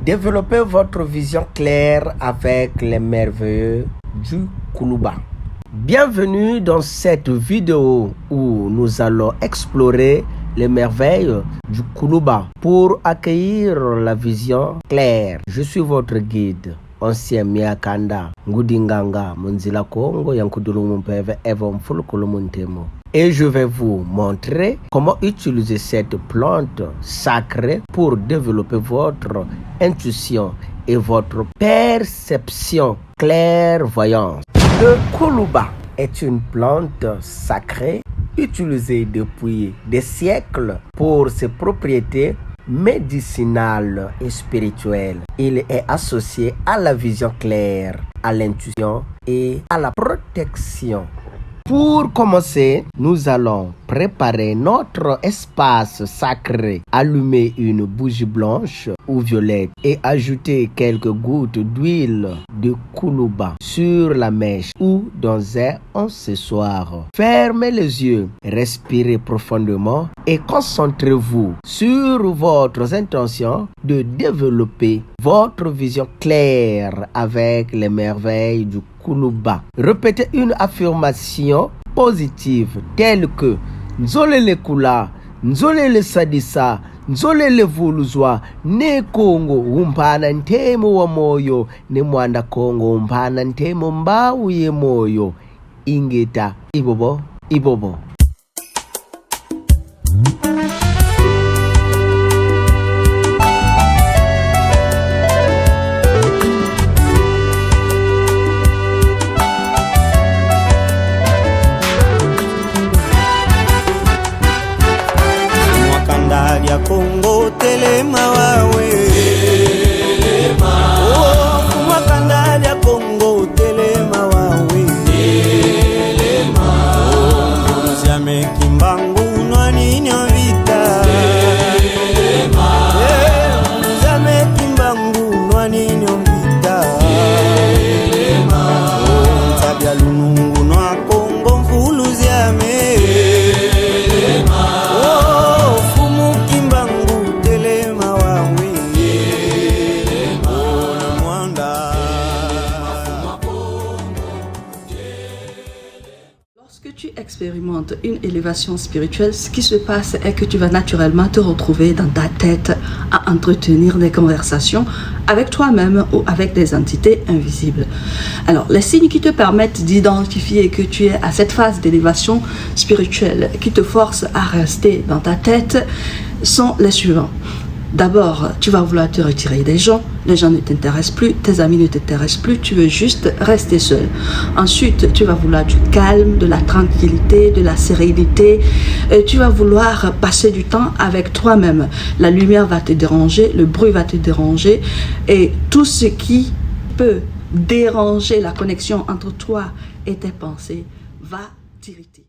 Développez votre vision claire avec les merveilles du Kuluba. Bienvenue dans cette vidéo où nous allons explorer les merveilles du Kuluba pour accueillir la vision claire. Je suis votre guide, ancien Miakanda, Ngudinganga, Munzila Kongo, Yankudulu Mumpeve, Evom Fulukulu Muntemo. Et je vais vous montrer comment utiliser cette plante sacrée pour développer votre intuition et votre perception clairvoyante. Le Kuluba est une plante sacrée utilisée depuis des siècles pour ses propriétés médicinales et spirituelles. Il est associé à la vision claire, à l'intuition et à la protection. Pour commencer, nous allons préparer notre espace sacré. Allumer une bougie blanche ou violette et ajouter quelques gouttes d'huile de Kuluba sur la mèche ou dans un encensoir. Fermez les yeux, respirez profondément et concentrez-vous sur votre intention de développer votre vision claire avec les merveilles du Kuluba. Répétez une affirmation positive telle que Nzolele Kula, Nzolele Sadisa, Nzolele Vuluzwa, ne Kongo umpana ntemo wa moyo, ne mwanda Kongo umpana ntemo mbawu ye moyo, ingeta ibobo ibobo. Kongo telema wawe telema oh kumakandali ya Kongo telema wawe telema oh jame kimbangu nwani nyovita telema jame kimbangu nwani nyovita telema oh tabia lunungu nwa Kongo mfulu ziame Lorsque tu expérimentes une élévation spirituelle, ce qui se passe est que tu vas naturellement te retrouver dans ta tête à entretenir des conversations avec toi-même ou avec des entités invisibles. Alors, les signes qui te permettent d'identifier que tu es à cette phase d'élévation spirituelle qui te force à rester dans ta tête sont les suivants. D'abord, tu vas vouloir te retirer des gens, les gens ne t'intéressent plus, tes amis ne t'intéressent plus, tu veux juste rester seul. Ensuite, tu vas vouloir du calme, de la tranquillité, de la sérénité, et tu vas vouloir passer du temps avec toi-même. La lumière va te déranger, le bruit va te déranger, et tout ce qui peut déranger la connexion entre toi et tes pensées va t'irriter.